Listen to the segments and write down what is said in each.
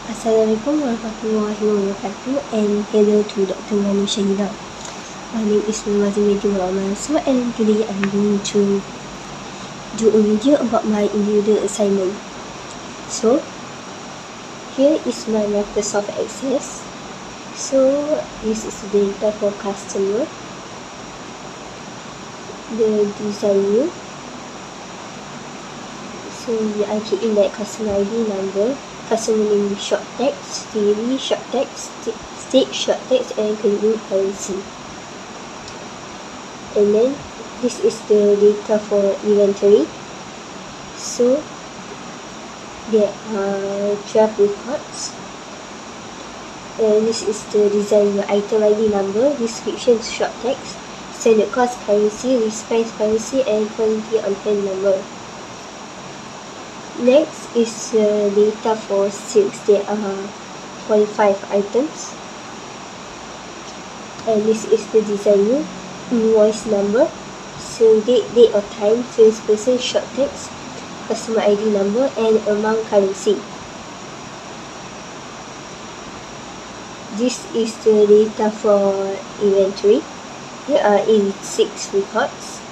Assalamualaikum warahmatullahi wabarakatuh, and hello to Dr. Manu Shahida. My name is So, and today I'm going to do a video about my individual assignment. So here is my Microsoft Access. So this is the data for customer, the design view. So I keep in that customer ID number, customer name short text, theory short text, state short text, and include currency. And then this is the data for inventory. So there are 12 records. And this is the design item ID number, description short text, standard cost currency, response currency, and quantity on hand number. Next is data for sales. There are 45 items. And this is the design invoice number, so date or time, salesperson short text, customer ID number, and amount currency. This is the data for inventory. There are 86 records.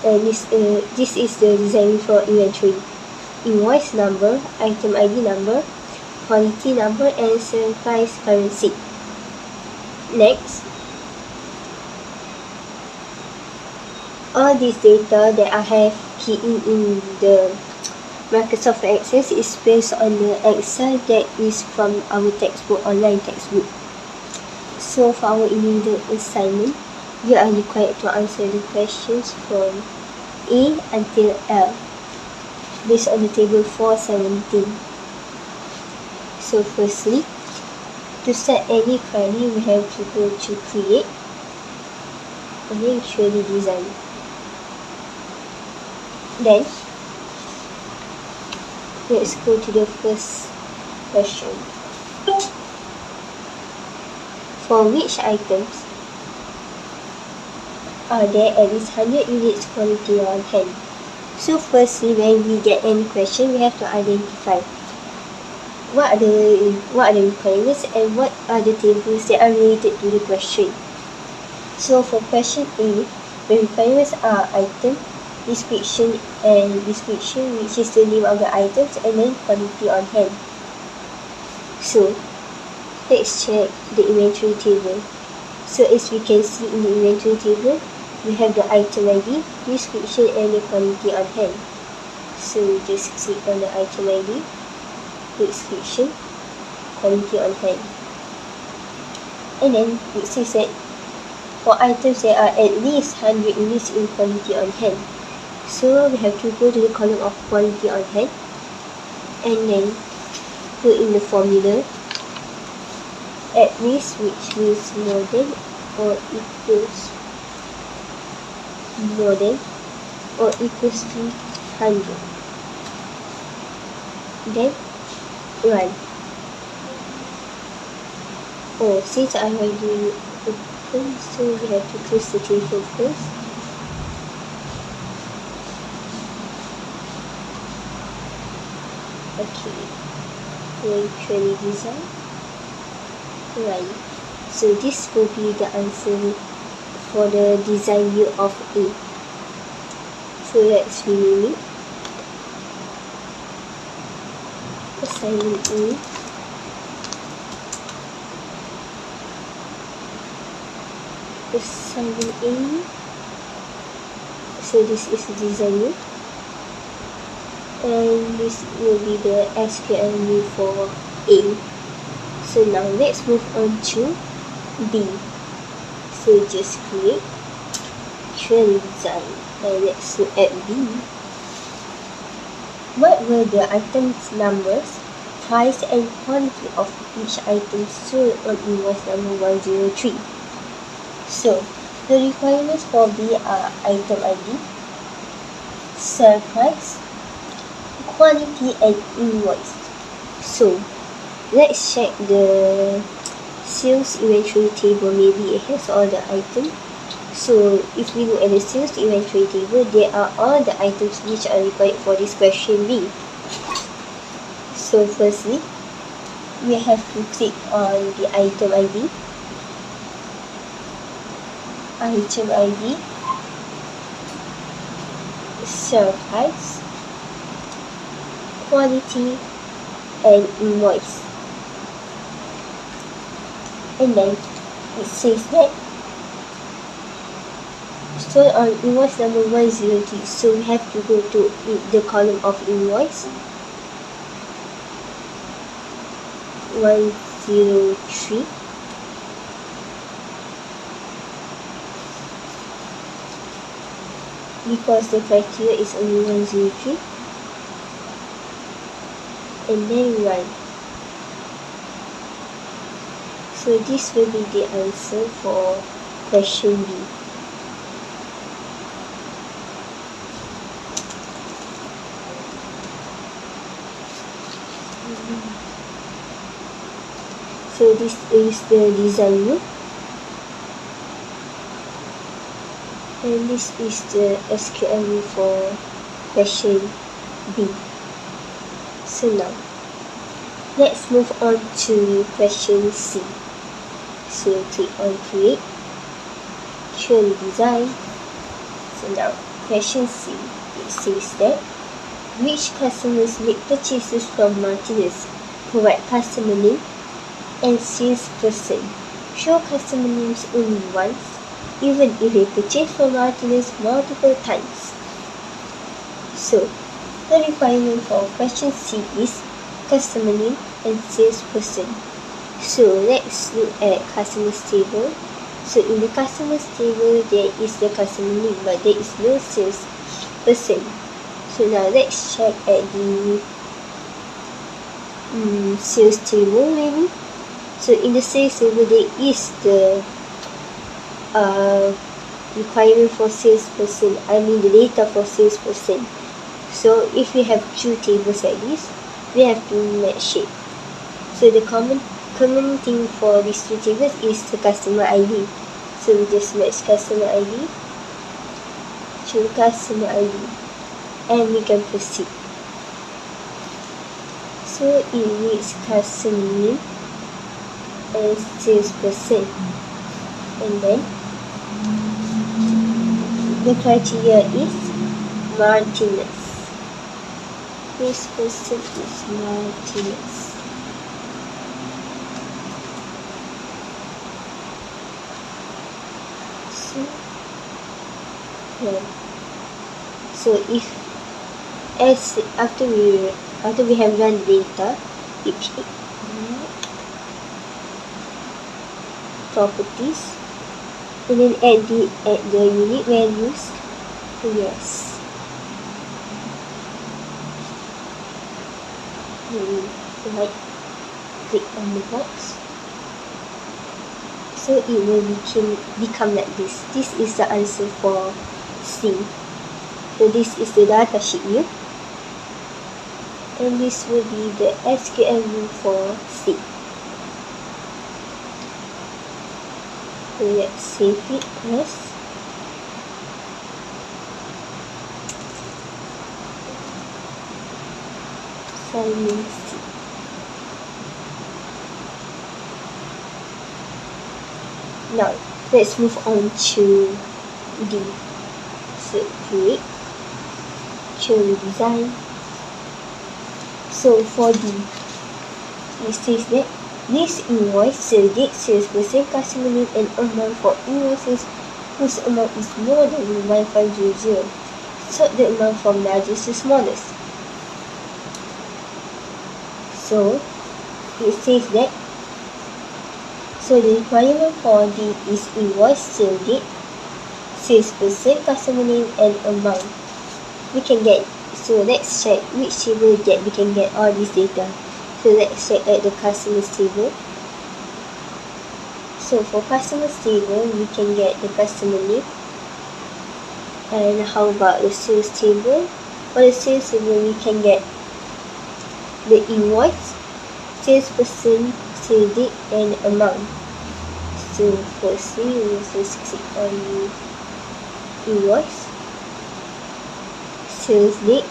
And this is the design for inventory. Invoice number, item ID number, quantity number, and sale price currency. Next, all this data that I have keyed in the Microsoft Access is based on the Excel that is from our textbook, online textbook. So for our individual assignment, you are required to answer the questions from A until L based on the table 417. So firstly, to start any query, we have to go to create and then show the design. Then let's go to the first question. For which items are there at least 100 units quantity on hand? So firstly, when we get any question, we have to identify what are the requirements and what are the tables that are related to the question. So for question A, the requirements are item, description, which is the name of the items, and then quantity on hand. So let's check the inventory table. So as we can see in the inventory table, we have the item ID, description, and the quantity on hand. So just click on the item ID, description, quantity on hand. And then it says that for items that are at least 100 units in quantity on hand. So we have to go to the column of quantity on hand and then put in the formula at least, which means more than or equals to 100. Then run. Since I already open, so we have to close the table first. Okay, then query design, run. So this will be the answer for the design view of A. So let's rename it. Assignment A. Assignment A. So this is the design view. And this will be the SQL view for A. So now let's move on to B. So just create query design and let's look at B. What were the items numbers, price, and quantity of each item sold on invoice number 103? So the requirements for B are item ID, sale price, quantity, and invoice. So let's check the sales inventory table. Maybe it has all the items. So if we look at the sales inventory table, there are all the items which are required for this question B. So firstly, we have to click on the item ID, sell price, quality, and invoice. And then it says that sold on invoice number 103. So we have to go to the column of invoice 103, because the criteria is only 103, and then run. So this will be the answer for question B. So this is the design view, and this is the SQL view for question B. So now, let's move on to question C. So click on create, show the design. So now, question C, it says that which customers make purchases from Martinez? Provide customer name and salesperson. Show customer names only once, even if they purchase from Martinez multiple times. So, the requirement for question C is customer name and salesperson. So let's look at customers table. So in the customers table, there is the customer name, but there is no salesperson. So now let's check at the sales table maybe. So in the sales table, there is the requirement for salesperson. I mean the data for salesperson. So if we have two tables like this, we have to match it. So the common thing for these two tables is the customer ID. So we just match customer ID to customer ID, and we can proceed. So it needs customer name and salesperson, and then the criteria is Martinez. This person is Martinez. So if after we have run data, we click properties, and then add the unique values. Yes. Right click on the box. So it will become like this. This is the answer for C. So this is the data sheet view, and this will be the SQL view for C. So let's save it first. Assignment C. Now, let's move on to D. So, create, show the design. So, for D, it says that this invoice, sale date, salesperson, customer name, and amount for invoices whose amount is more than 1500. Sort the amount from largest to smallest. So, it says that so the requirement for D is invoice, sale date, salesperson, customer name, and amount. We can get, so let's check which table that we can get all this data. So let's check at the customers table. So for customers table, we can get the customer name. And how about the sales table? For the sales table, we can get the invoice, salesperson, sale date, and amount. So firstly, we will just click on invoice, sales date,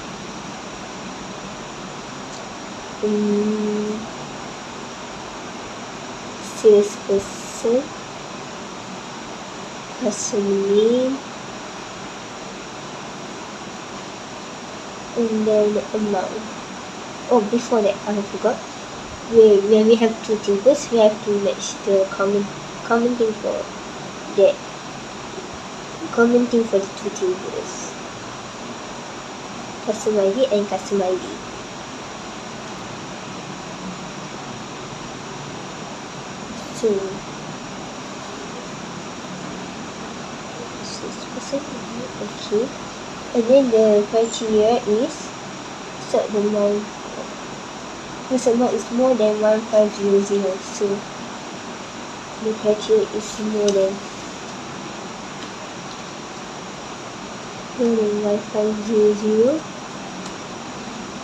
salesperson, customer name, and then amount. Oh, before that, I forgot. When we have two tables, we have to match the common thing for that. Common thing for the two tables. Customer ID and customer ID. So, 6%, okay. And then the criteria is set the amount. This amount is more than 1500. So the criteria is more than 1500.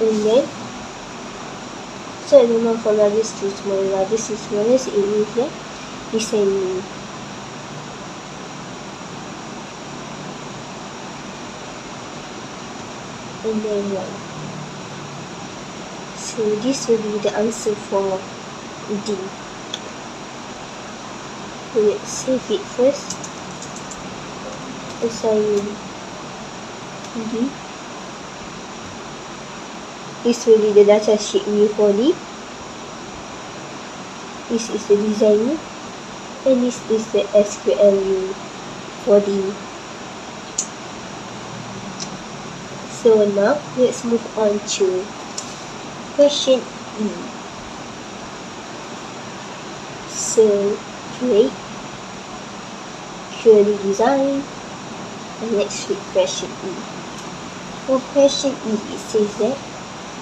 And then set the amount from largest to smallest. Largest to smallest, it means that descending. And then 1. So this will be the answer for D. Let's save it first. Assign D. This will be the data sheet view for D. This is the design, and this is the SQL view for D. So now let's move on to question E. So create, purely design, and let's read question E. For question E, it says that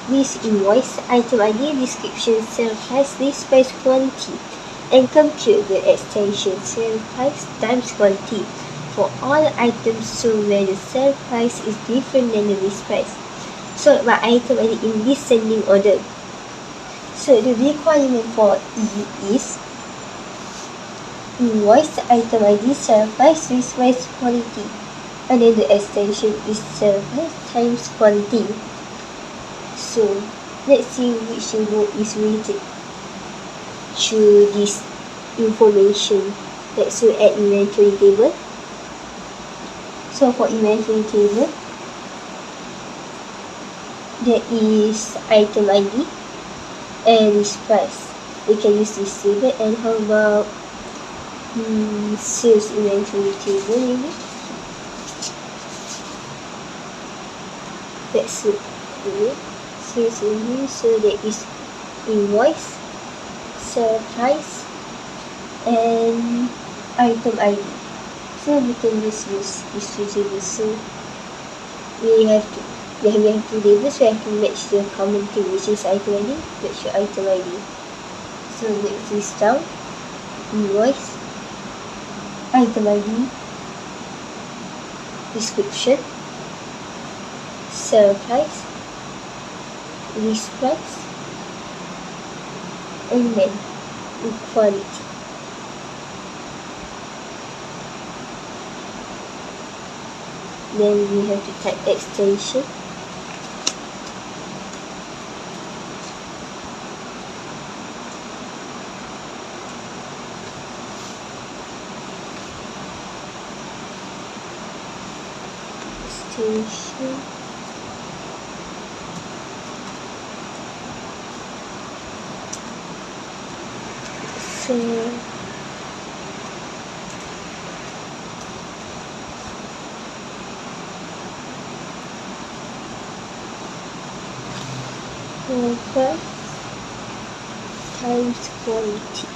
this invoice, item ID, description, sale price, list price, quantity, and compute the extension sale price times quantity for all items sold where the sale price is different than the list price. Sold by item ID in descending order. So the requirement for E is invoice, item ID, sale price, list price, quantity, and then the extension is sale price times quantity. So let's see which table is related to this information. Let's look at inventory table. So for inventory table, there is item ID and list price. We can use this table. And how about sales inventory table maybe? Let's look at it. Sales inventory, so there is invoice, sale price, and item ID. So we can just use these two tables. So we have two tables. We have to match the common thing, which is item ID, match your item ID. So let's list down invoice, item ID, description, sale price, list price, and then quantity. Then we have to type extension. Extension. So price times quantity.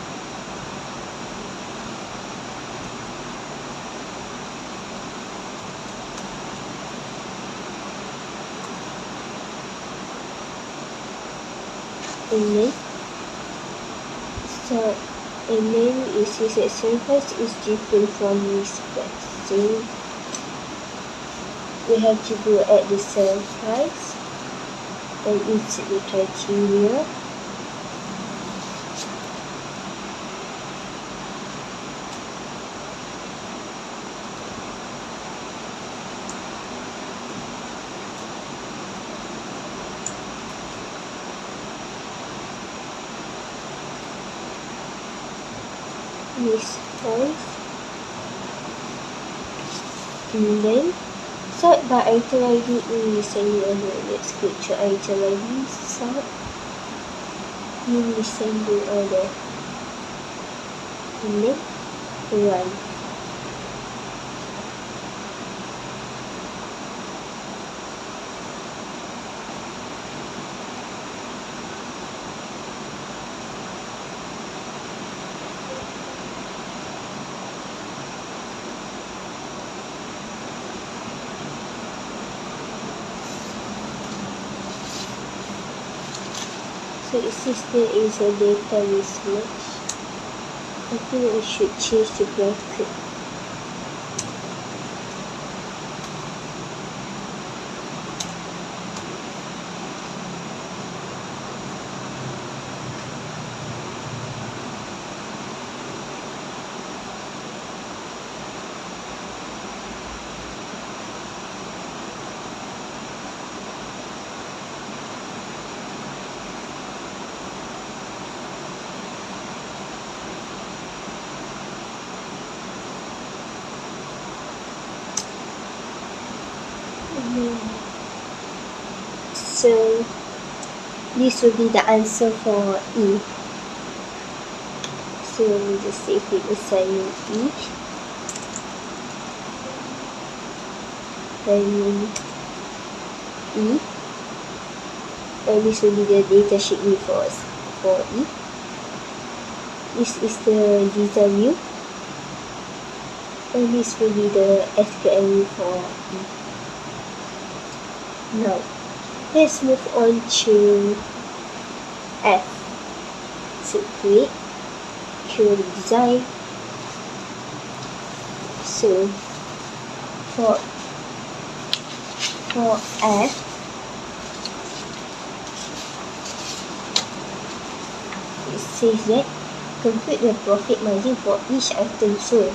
And then it says that sale price is different from list price. So we have to go at the sale price and insert the criteria. This price. And then sort by item ID in descending order. Let's go to item ID, sort in descending order. And then run. So it says there is a data mismatch. I think I should change the bracket. So this will be the answer for E. So we just save it assignment E. Then E. And this will be the data sheet view for us for E. This is the user view. And this will be the SQL view for E. Now, let's move on to F. So create, query design. So for F, it says that compute the profit margin for each item sold.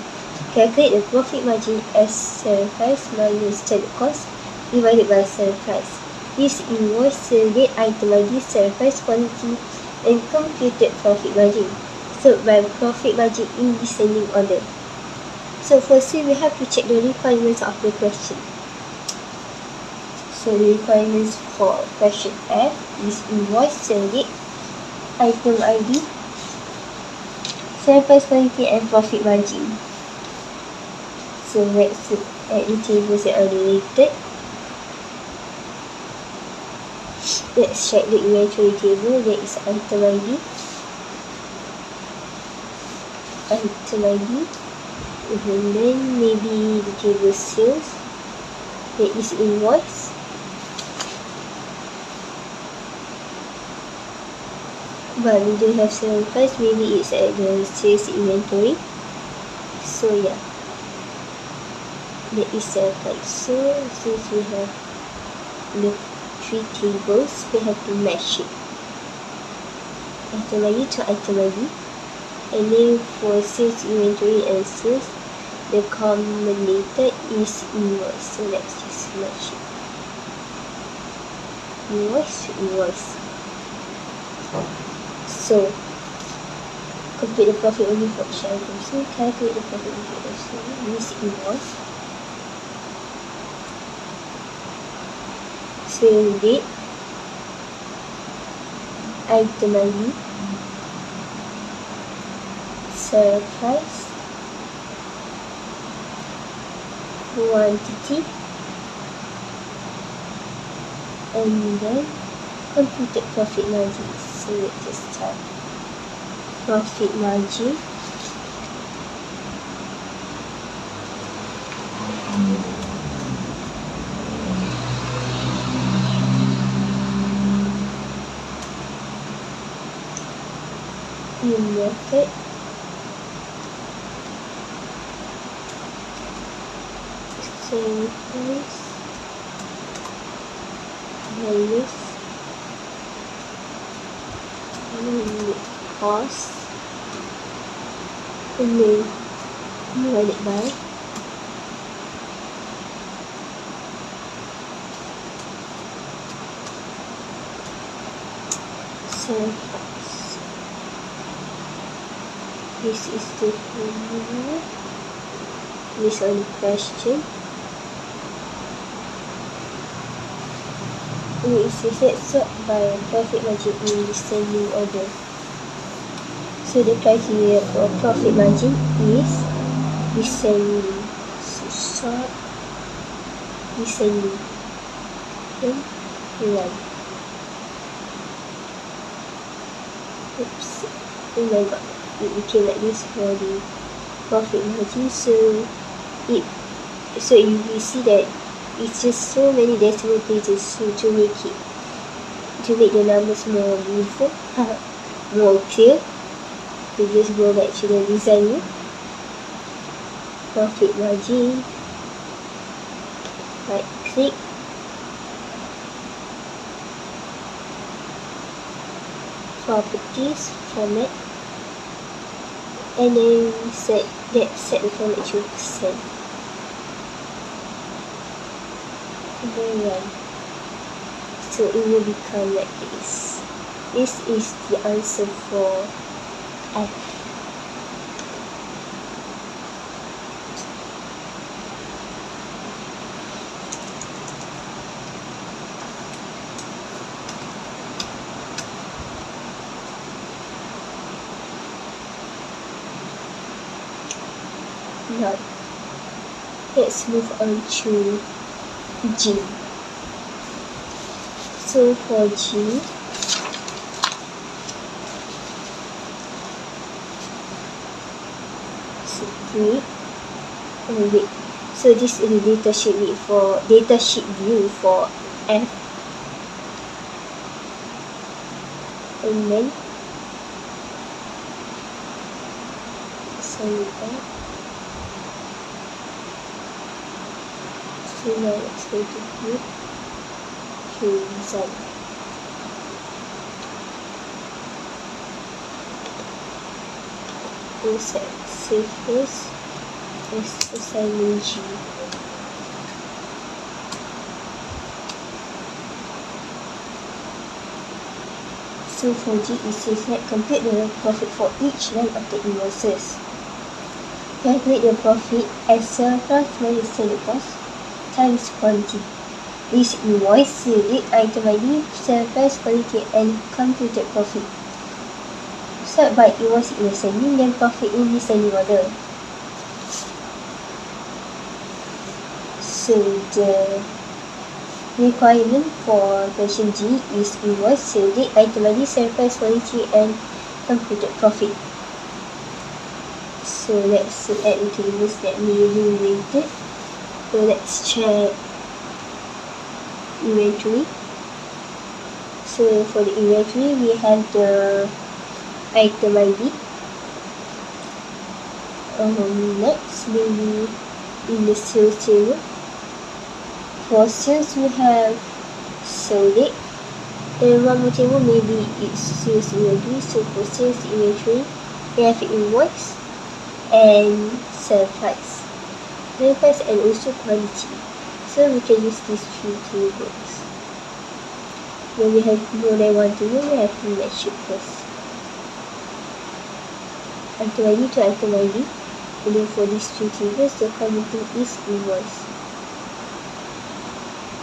Calculate the profit margin as sell price minus standard cost divided by sell price. Use invoice, sale date, item ID, sell price, quantity, and computed profit margin. So by profit margin in descending order. So firstly, we have to check the requirements of the question. So the requirements for question F is invoice, sale date, item ID, sell price, quantity, and profit margin. So let's look at the tables that are related. Let's check the inventory table. There is item ID, and then maybe the table sales. There is invoice, but we don't have sale price. Maybe it's at the sales inventory. So yeah, there is sale price. So since we have the three tables, we have to match it. Item ID to item ID. And then for sales inventory and sales, the combinator is invoice. So let's just match it. Invoice to invoice. So compute the profit only for each item. So calculate the profit only. So use invoice. Sale date, item ID, sell price, quantity, and then computed profit margin. So let's just start. Profit margin, in bracket, sale price minus unit cost, and then divided by sale price. This is the formula based on the question. It says sort by profit margin in descending order. So the criteria for profit margin is descending. So sort descending. Then run. Oops. Oh my god. It became like this for the profit margin. So you will see that it's just so many decimal places to make the numbers more beautiful, more clear. We just go back to the design view. Profit margin. Right click. Properties, format, and then set the format to percent. And then run. So it will become like this. This is the answer for F. Now, let's move on to G. So for G, so this is the data sheet view for F, and then send it back. So now let's go to view to design. We'll save first as assignment G. So for G, it says that compute the profit for each line of the invoices. Calculate the profit as sales price minus selling cost times quantity. This invoice, date, item ID, sales price, quantity, and computed profit. Start by invoice in ascending, then profit in descending order. So the requirement for question G is invoice, sale date, item ID, sales price, quantity, and computed profit. So let's add into the list that may be related. So let's check inventory. So for the inventory, we have the item ID. Next, maybe in the sales table. For sales, we have sale date. And one more table, maybe it's sales inventory. So for sales inventory, we have invoice and sale price. Sale price and also quantity. So we can use these three tables. When we have more than one table, we have to match it first. Item ID to item ID. And then for these three tables, the common thing is invoice.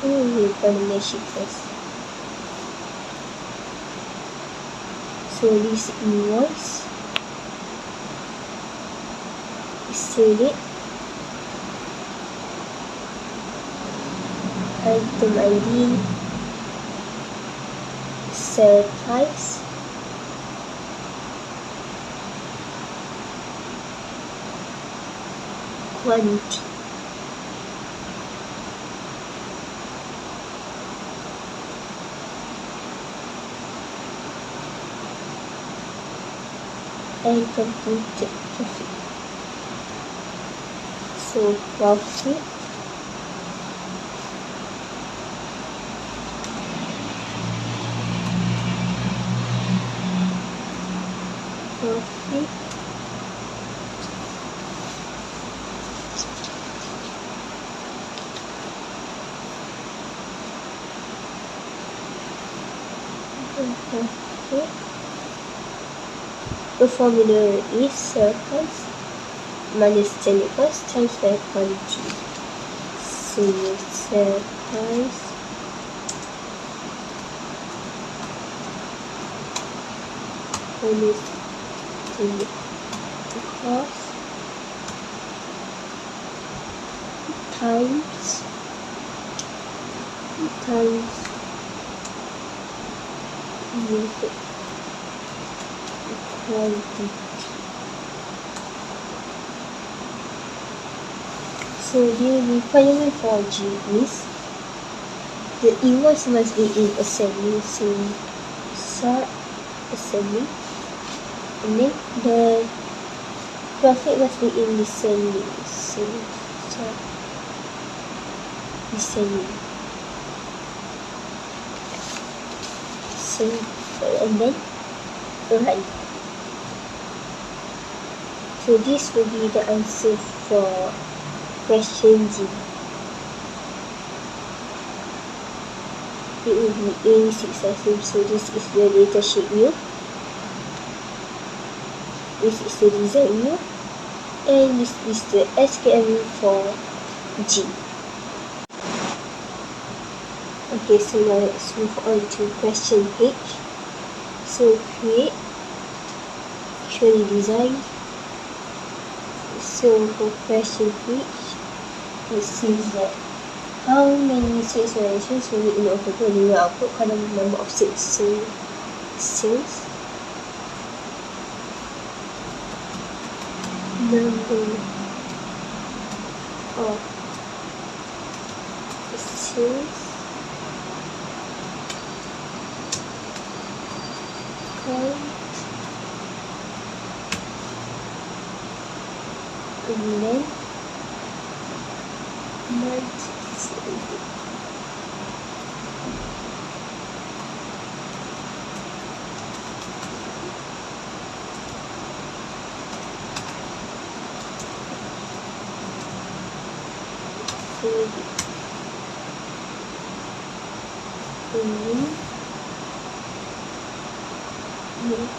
We're gonna match it first. So this invoice is sale date, item ID, sale price, quantity. And computed profit. So profit profit The formula is sales price minus selling cost times by quantity. So sales price minus selling cost times unit quantity. So the requirement for G is the invoice must be in assembly, so sort assembly, and then the profit must be in descending, so sort descending. So and then run. So this will be the answer for question G. It will be A62601. So this is the data sheet view. This is the design view. And this is the SKM view for G. Okay, so now let's move on to question H. So create, show the design. So for question H, it says that how many sales variations will be in order to deliver output column number of sales. So sales number of sales count and then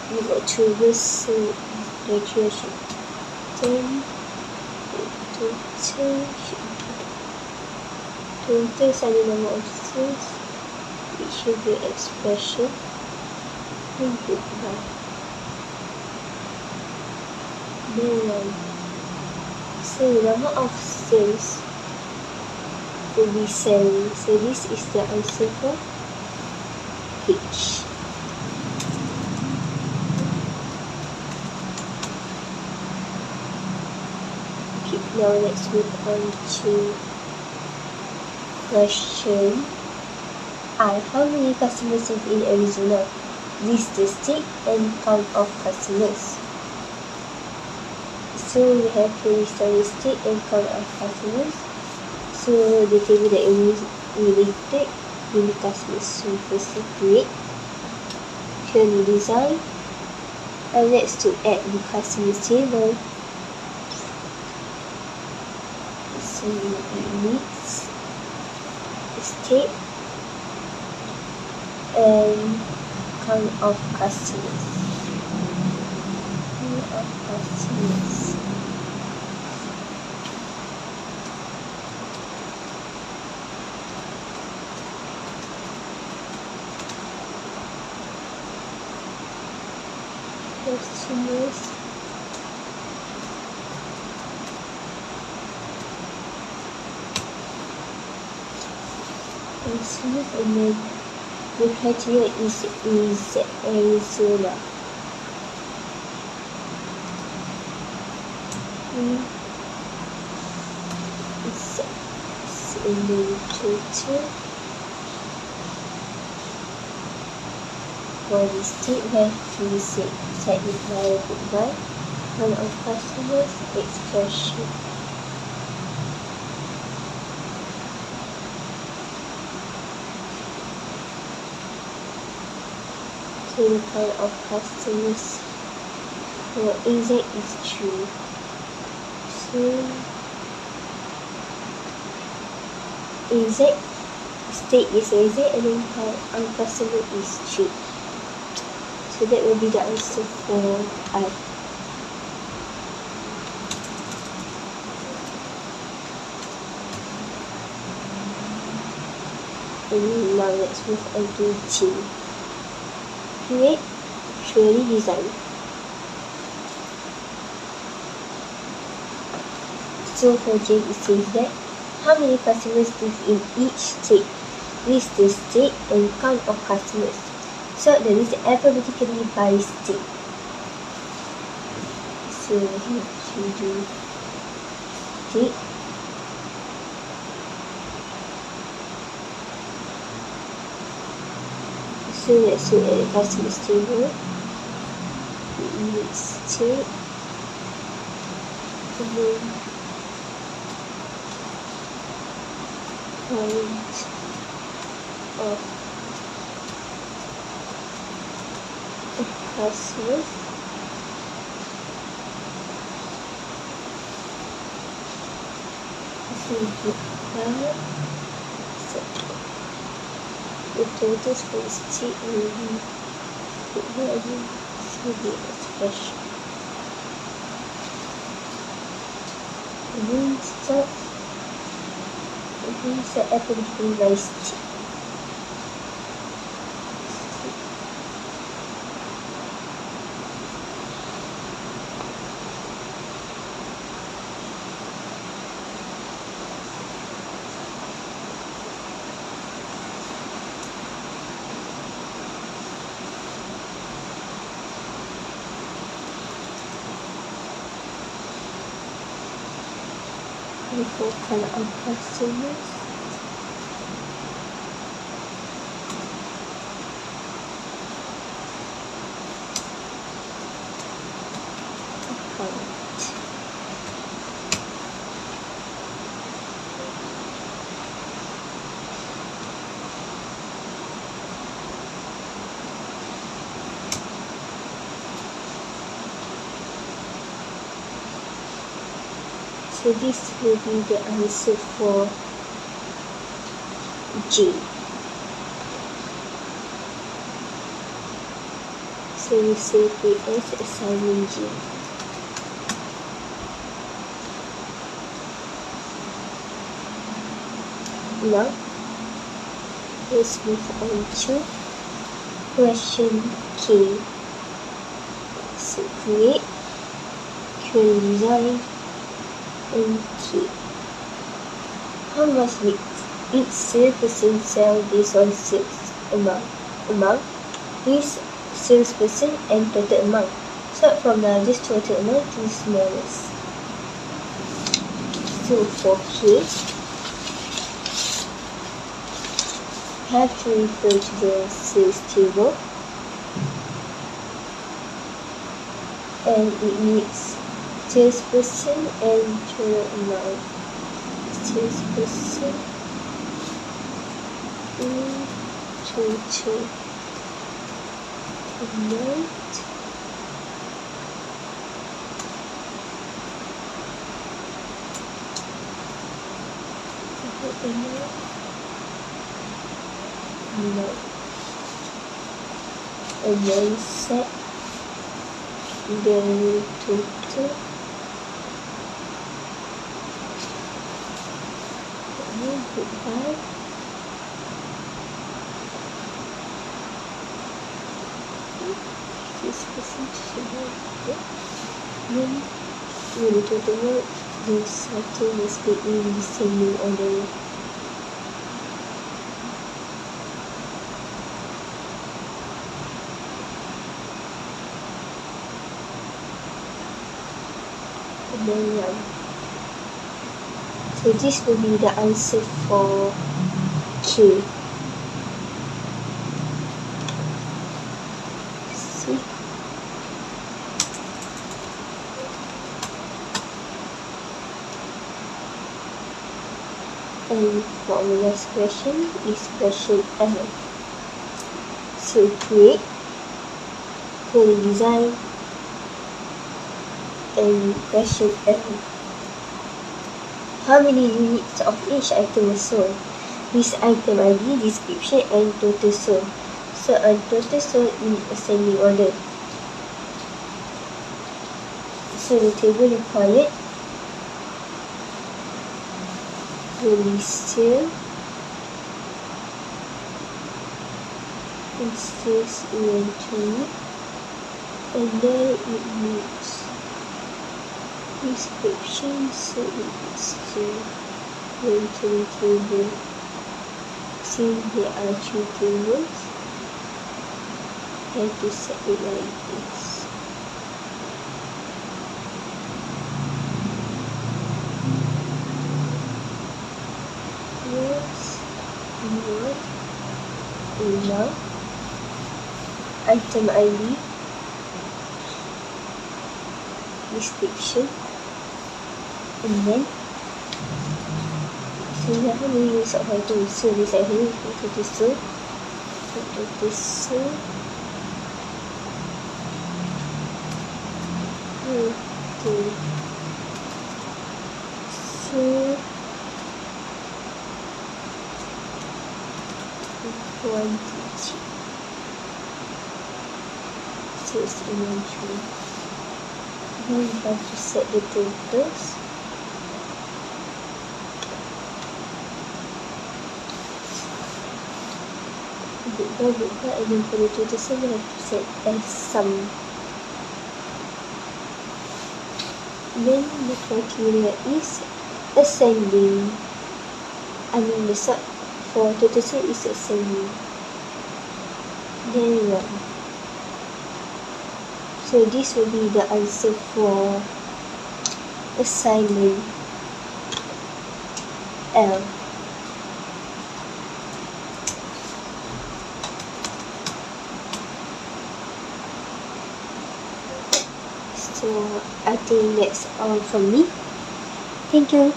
we go to this calculation. Then total standard number of sales, it should be expression input by the so the number of sales will be selling. So this is the answer for H. Okay, now let's move on to question I. How many customers live in Arizona? List the state and count of customers. So we have to list the state and count of customers. So the table that we will take will be customers. So first create, show the design, and let's to add the customers table. So it needs state and count of customers. Customers. And then the criteria is Arizona. And then total for the state have to be set it by one of customers expression. So the count of customers for AZ is true. So AZ state is AZ and then count of customer is true. So that will be the answer for I. And now let's move on to J. Create, truly design. So for J, it says that how many customers live in each state? List the state and count of customers. Sort the list alphabetically by state. So we have to do state. So let's look at the customers table. State. And then count of customers. So we have the totals for the state will be expression. And then start alphabetically by state. For color of customers, account. So this will be the answer for J. So we say AS assignment J. Now let's move on to question K. So create, design, and K. How much did each salesperson sell based on sales amount, list salesperson and total amount. Sort from largest total amount to smallest. So for K, have to refer to the sales table, and it needs salesperson and total amount. Salesperson and total amount. No. And then set the total goodbye. This percentage then the total work, the cycle must be in the same order. And then 1. So this will be the answer for K. See? And for the last question is question L. So create, design, and question L. How many units of each item was sold? This item ID, description, and total sold. So total so in ascending order. So the table required will list here. It says inventory, and then it needs description, so it's the inventory table. See, there are 2 tables. I have to set it like this. Yes, what? Email, item ID, description, and then so we have many use of items. So this item is to this so quantity. So it's inventory. Then we have to set the totals. And then for the totals, we have to set as sum. Then the criteria is ascending. The sub for total sale is ascending. Then run. So this will be the answer for assignment L. So I think that's all from me. Thank you.